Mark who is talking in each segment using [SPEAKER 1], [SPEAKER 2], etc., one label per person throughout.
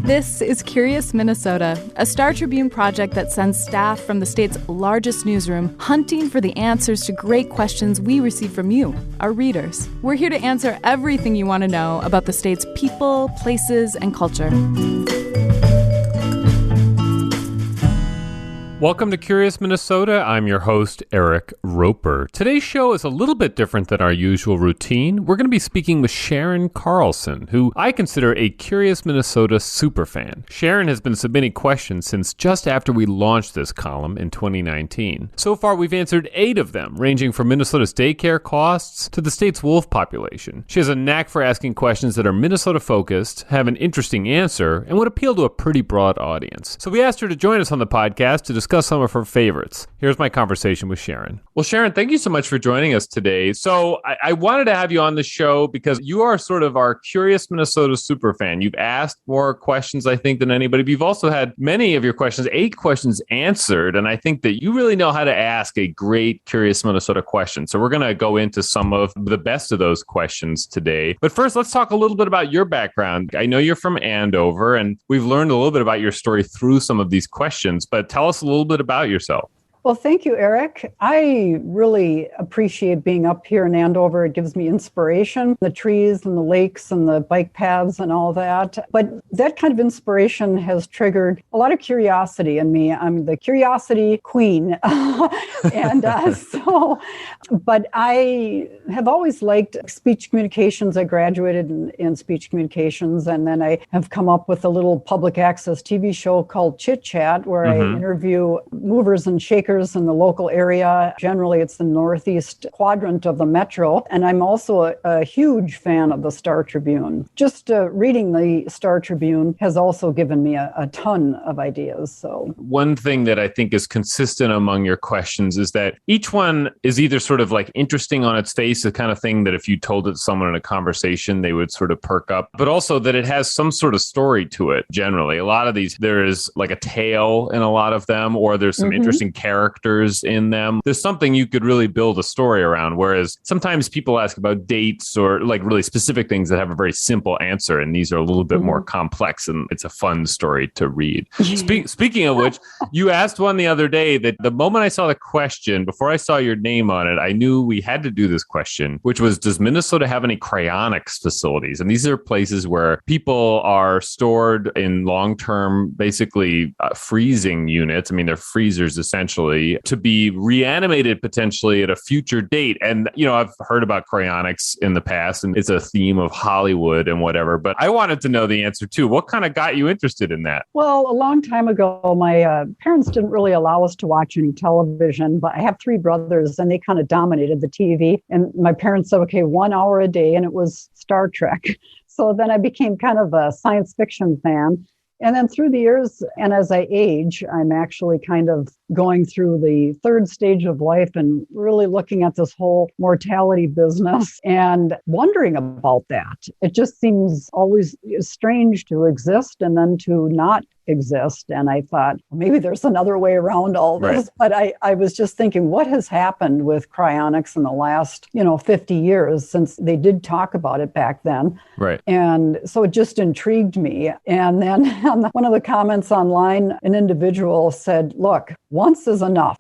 [SPEAKER 1] This is Curious Minnesota, a Star Tribune project that sends staff from the state's largest newsroom hunting for the answers to great questions we receive from you, our readers. We're here to answer everything you want to know about the state's people, places, and culture.
[SPEAKER 2] Welcome to Curious Minnesota. I'm your host, Eric Roper. Today's show is a little bit different than our usual routine. We're going to be speaking with Sharon Carlson, who I consider a Curious Minnesota superfan. Sharon has been submitting questions since just after we launched this column in 2019. So far, we've answered 8 of them, ranging from Minnesota's daycare costs to the state's wolf population. She has a knack for asking questions that are Minnesota-focused, have an interesting answer, and would appeal to a pretty broad audience. So we asked her to join us on the podcast to discuss some of her favorites. Here's my conversation with Sharon. Well, Sharon, thank you so much for joining us today. So I wanted to have you on the show because you are sort of our Curious Minnesota superfan. You've asked more questions, I think, than anybody. But you've also had many of your questions, 8 questions answered. And I think that you really know how to ask a great Curious Minnesota question. So we're going to go into some of the best of those questions today. But first, let's talk a little bit about your background. I know you're from Andover, and we've learned a little bit about your story through some of these questions. But tell us a little bit about yourself.
[SPEAKER 3] Well, thank you, Eric. I really appreciate being up here in Andover. It gives me inspiration, the trees and the lakes and the bike paths and all that. But that kind of inspiration has triggered a lot of curiosity in me. I'm the curiosity queen. But I have always liked speech communications. I graduated in speech communications, and then I have come up with a little public access TV show called Chit Chat, where I interview movers and shakers in the local area. Generally, it's the northeast quadrant of the metro. And I'm also a huge fan of the Star Tribune. Just reading the Star Tribune has also given me a ton of ideas. So
[SPEAKER 2] one thing that I think is consistent among your questions is that each one is either sort of like interesting on its face, the kind of thing that if you told it to someone in a conversation, they would sort of perk up, but also that it has some sort of story to it. Generally, a lot of these, there is like a tale in a lot of them, or there's some interesting characters in them. There's something you could really build a story around, whereas sometimes people ask about dates or like really specific things that have a very simple answer, and these are a little bit more complex, and it's a fun story to read. Speaking of which, you asked one the other day that the moment I saw the question, before I saw your name on it, I knew we had to do this question, which was, does Minnesota have any cryonics facilities? And these are places where people are stored in long-term, basically freezing units. I mean, they're freezers essentially, to be reanimated potentially at a future date. And, you know, I've heard about cryonics in the past, and it's a theme of Hollywood and whatever, but I wanted to know the answer too. What kind of got you interested in that?
[SPEAKER 3] Well, a long time ago, my parents didn't really allow us to watch any television, but I have 3 brothers and they kind of dominated the TV. And my parents said, okay, 1 hour a day, and it was Star Trek. So then I became kind of a science fiction fan. And then through the years, and as I age, I'm actually kind of going through the 3rd stage of life and really looking at this whole mortality business and wondering about that. It just seems always strange to exist and then to not exist. And I thought, well, maybe there's another way around all this. Right. But I was just thinking, what has happened with cryonics in the last, 50 years, since they did talk about it back then. Right. And so it just intrigued me. And then on one of the comments online, an individual said, look, once is enough.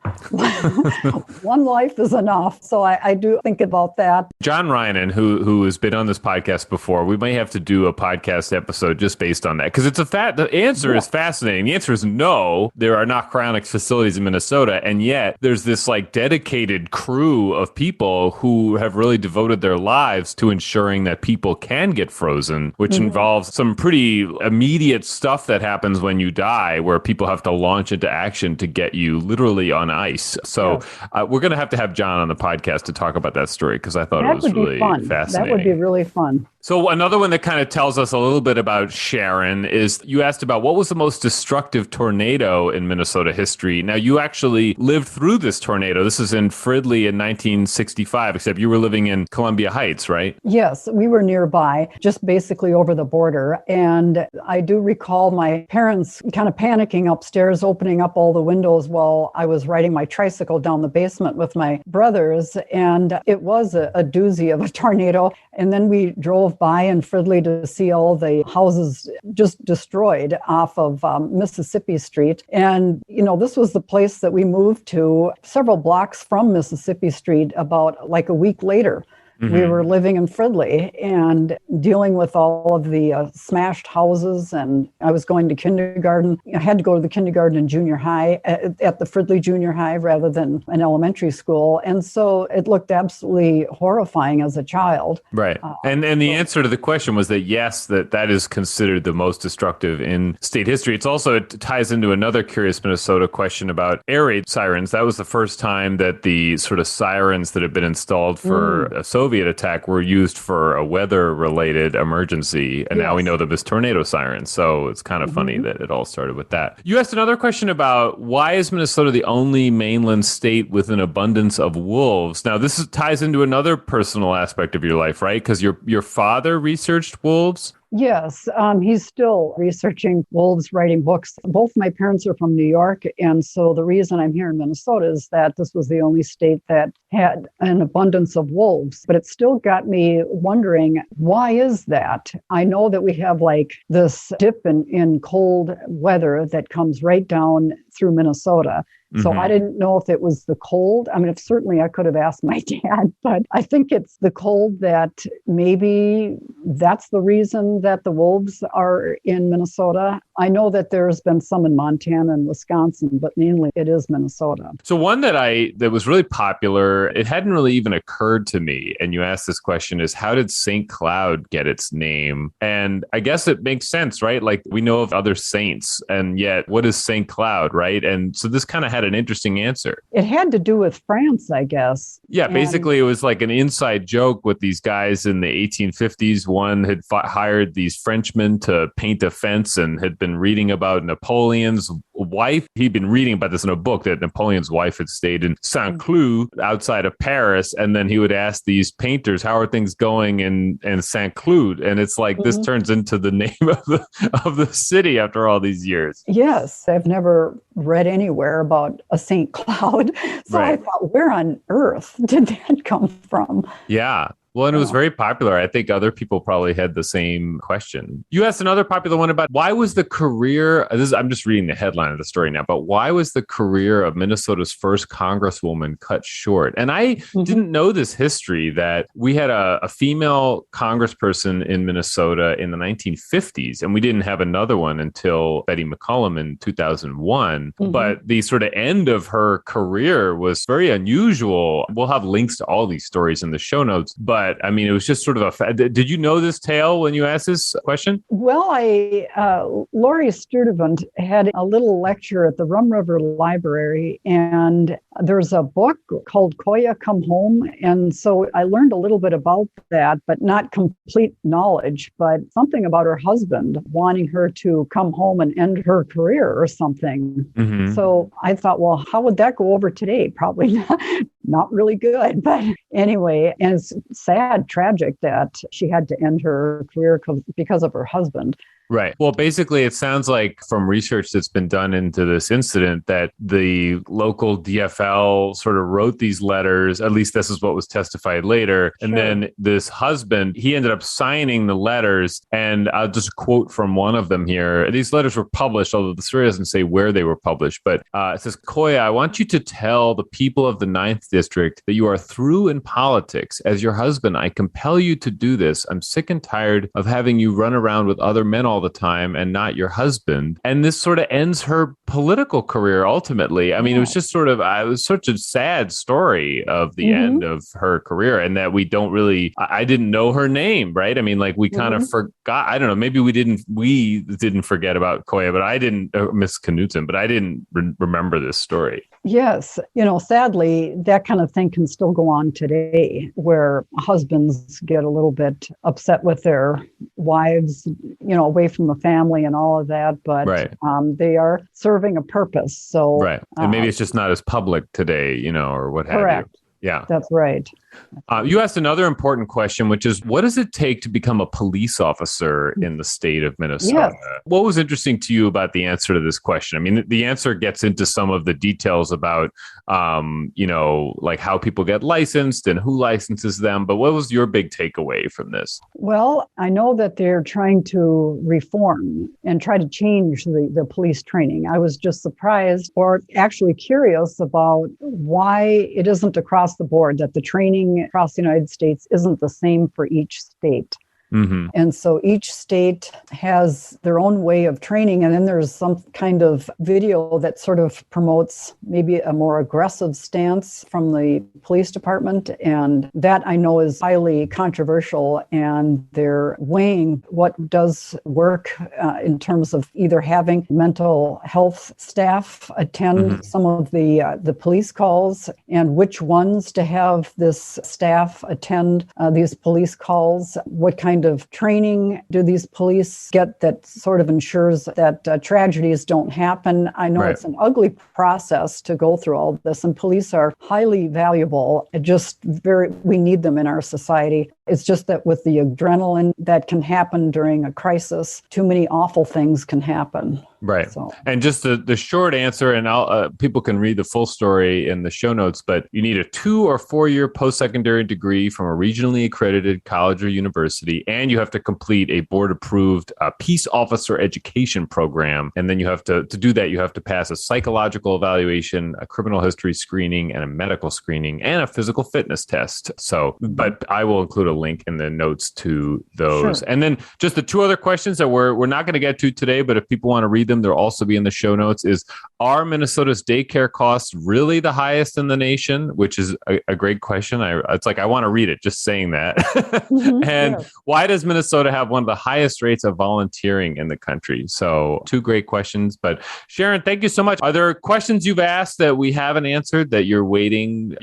[SPEAKER 3] One life is enough. So I do think about that.
[SPEAKER 2] John Rynan, who has been on this podcast before, we may have to do a podcast episode just based on that, because it's the answer is fascinating. The answer is no, there are not cryonics facilities in Minnesota. And yet there's this like dedicated crew of people who have really devoted their lives to ensuring that people can get frozen, which involves some pretty immediate stuff that happens when you die, where people have to launch into action to get you literally on ice. So we're going to have John on the podcast to talk about that story, because I thought it was really fascinating.
[SPEAKER 3] That would be really fun.
[SPEAKER 2] So another one that kind of tells us a little bit about Sharon is you asked about what was the most destructive tornado in Minnesota history. Now, you actually lived through this tornado. This is in Fridley in 1965, except you were living in Columbia Heights, right?
[SPEAKER 3] Yes, we were nearby, just basically over the border. And I do recall my parents kind of panicking upstairs, opening up all the windows while I was riding my tricycle down the basement with my brothers. And it was a doozy of a tornado. And then we drove by in Fridley to see all the houses just destroyed off of Mississippi Street. And, this was the place that we moved to several blocks from Mississippi Street about like a week later. Mm-hmm. We were living in Fridley and dealing with all of the smashed houses. And I was going to kindergarten. I had to go to the kindergarten and junior high at the Fridley Junior High rather than an elementary school. And so it looked absolutely horrifying as a child.
[SPEAKER 2] Right. And the answer to the question was that, yes, that is considered the most destructive in state history. It ties into another Curious Minnesota question about air raid sirens. That was the first time that the sort of sirens that had been installed for a Soviet attack were used for a weather-related emergency, and now we know them as tornado sirens. So it's kind of funny that it all started with that. You asked another question about why is Minnesota the only mainland state with an abundance of wolves? Now, this ties into another personal aspect of your life, right? Because your father researched wolves.
[SPEAKER 3] Yes, he's still researching wolves, writing books. Both my parents are from New York, and so the reason I'm here in Minnesota is that this was the only state that had an abundance of wolves. But it still got me wondering, why is that? I know that we have like this dip in cold weather that comes right down through Minnesota. So I didn't know if it was the cold. I mean, certainly I could have asked my dad, but I think it's the cold that maybe that's the reason that the wolves are in Minnesota. I know that there's been some in Montana and Wisconsin, but mainly it is Minnesota.
[SPEAKER 2] So one that was really popular, it hadn't really even occurred to me. And you asked this question is, how did St. Cloud get its name? And I guess it makes sense, right? Like we know of other saints, and yet what is St. Cloud, right? And so this kind of had an interesting answer.
[SPEAKER 3] It had to do with France, I guess.
[SPEAKER 2] Yeah, basically it was like an inside joke with these guys in the 1850s. One had hired these Frenchmen to paint a fence and had been reading about Napoleon's wife. He'd been reading about this in a book that Napoleon's wife had stayed in Saint Cloud outside of Paris. And then he would ask these painters, how are things going in Saint Cloud? And it's like, this turns into the name of the city after all these years.
[SPEAKER 3] Yes, I've never read anywhere about a St. Cloud. So I thought, where on earth did that come from?
[SPEAKER 2] Yeah. Well, and it was very popular. I think other people probably had the same question. You asked another popular one about why was the career, I'm just reading the headline of the story now, but why was the career of Minnesota's first congresswoman cut short? And I didn't know this history that we had a female congressperson in Minnesota in the 1950s, and we didn't have another one until Betty McCollum in 2001. But the sort of end of her career was very unusual. We'll have links to all these stories in the show notes, but I mean, it was just sort of did you know this tale when you asked this question?
[SPEAKER 3] Well, Laurie Sturdivant had a little lecture at the Rum River Library, and there's a book called Koya Come Home. And so I learned a little bit about that, but not complete knowledge, but something about her husband wanting her to come home and end her career or something. So I thought, well, how would that go over today? Probably not really good. But anyway, and it's sad, tragic that she had to end her career because of her husband.
[SPEAKER 2] Right. Well, basically, it sounds like from research that's been done into this incident that the local DFL sort of wrote these letters. At least this is what was testified later. And then this husband, he ended up signing the letters. And I'll just quote from one of them here. These letters were published, although the story doesn't say where they were published. But it says, Koya, I want you to tell the people of the 9th District that you are through in politics. As your husband, I compel you to do this. I'm sick and tired of having you run around with other men all the time and not your husband. And this sort of ends her political career ultimately. I mean, it was just sort of, it was such a sad story of the end of her career, and that we don't really, I didn't know her name, right? I mean, like we kind of forgot, I don't know, maybe we didn't forget about Koya, but I didn't, Miss Knutson, but I didn't remember this story.
[SPEAKER 3] Yes. Sadly, that kind of thing can still go on today where husbands get a little bit upset with their wives, away from the family and all of that. But
[SPEAKER 2] Right.
[SPEAKER 3] They are serving a purpose. So,
[SPEAKER 2] Right. And maybe it's just not as public today, or what have
[SPEAKER 3] correct.
[SPEAKER 2] you. Yeah.
[SPEAKER 3] That's right.
[SPEAKER 2] You asked another important question, which is, what does it take to become a police officer in the state of Minnesota?
[SPEAKER 3] Yes.
[SPEAKER 2] What was interesting to you about the answer to this question? I mean, the answer gets into some of the details about, like how people get licensed and who licenses them. But what was your big takeaway from this?
[SPEAKER 3] Well, I know that they're trying to reform and try to change the police training. I was just surprised, or actually curious, about why it isn't across the board, that the training across the United States isn't the same for each state.
[SPEAKER 2] Mm-hmm.
[SPEAKER 3] And so each state has their own way of training. And then there's some kind of video that sort of promotes maybe a more aggressive stance from the police department. And that I know is highly controversial. And they're weighing what does work in terms of either having mental health staff attend some of the police calls, and which ones to have this staff attend these police calls, what kind of training do these police get that sort of ensures that tragedies don't happen. I know It's an ugly process to go through all this, and police are highly valuable. We need them in our society. It's just that with the adrenaline that can happen during a crisis, too many awful things can happen.
[SPEAKER 2] Right.
[SPEAKER 3] So.
[SPEAKER 2] And just the short answer, and people can read the full story in the show notes, but you need a 2 or 4 year post-secondary degree from a regionally accredited college or university, and you have to complete a board-approved peace officer education program. And then you have to do that, you have to pass a psychological evaluation, a criminal history screening, and a medical screening, and a physical fitness test. So, but I will include a link in the notes to those.
[SPEAKER 3] Sure.
[SPEAKER 2] And then just the 2 other questions that we're not going to get to today, but if people want to read them, they'll also be in the show notes, is, are Minnesota's daycare costs really the highest in the nation? Which is a great question. It's like, I want to read it just saying that. And why does Minnesota have one of the highest rates of volunteering in the country? So 2 great questions. But Sharon, thank you so much. Are there questions you've asked that we haven't answered that you're waiting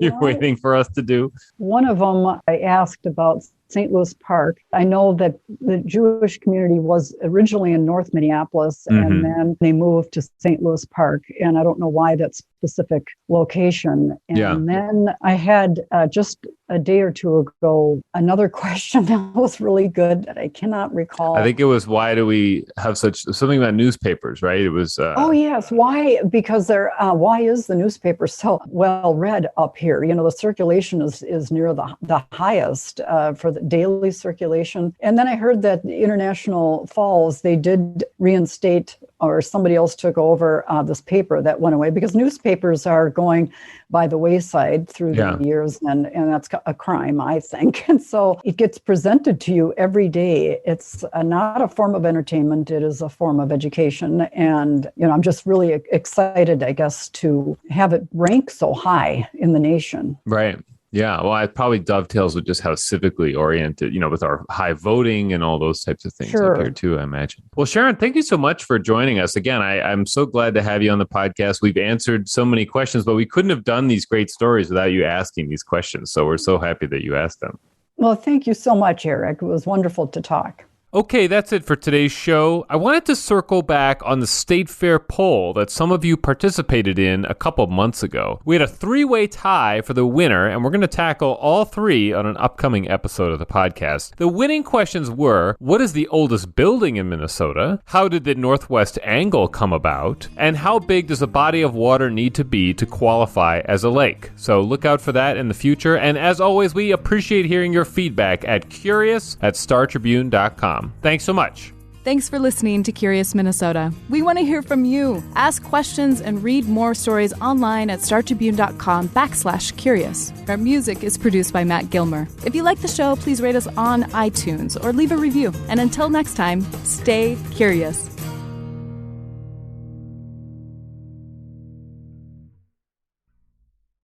[SPEAKER 2] waiting for us to do?
[SPEAKER 3] One of them I asked about St. Louis Park. I know that the Jewish community was originally in North Minneapolis, and then they moved to St. Louis Park. And I don't know why that specific location. And then I had just a day or two ago another question that was really good that I cannot recall.
[SPEAKER 2] I think it was, why do we have something about newspapers, right? It was.
[SPEAKER 3] Oh, yes. Why? Because why is the newspaper so well read up here? The circulation is near the highest for the daily circulation. And then I heard that the International Falls, they did reinstate, or somebody else took over this paper that went away, because newspapers are going by the wayside through the years, and that's a crime, I think. And so it gets presented to you every day. It's not a form of entertainment. It is a form of education. And, I'm just really excited, I guess, to have it rank so high in the nation.
[SPEAKER 2] Right. Yeah, well, it probably dovetails with just how civically oriented, with our high voting and all those types of things up here too, I imagine. Well, Sharon, thank you so much for joining us. Again, I'm so glad to have you on the podcast. We've answered so many questions, but we couldn't have done these great stories without you asking these questions. So we're so happy that you asked them.
[SPEAKER 3] Well, thank you so much, Eric. It was wonderful to talk.
[SPEAKER 2] Okay, that's it for today's show. I wanted to circle back on the State Fair poll that some of you participated in a couple months ago. We had a 3-way tie for the winner, and we're going to tackle all 3 on an upcoming episode of the podcast. The winning questions were, what is the oldest building in Minnesota? How did the Northwest Angle come about? And how big does a body of water need to be to qualify as a lake? So look out for that in the future. And as always, we appreciate hearing your feedback at curious@startribune.com. Thanks so much.
[SPEAKER 1] Thanks for listening to Curious Minnesota. We want to hear from you. Ask questions and read more stories online at startribune.com/curious. Our music is produced by Matt Gilmer. If you like the show, please rate us on iTunes or leave a review. And until next time, stay curious.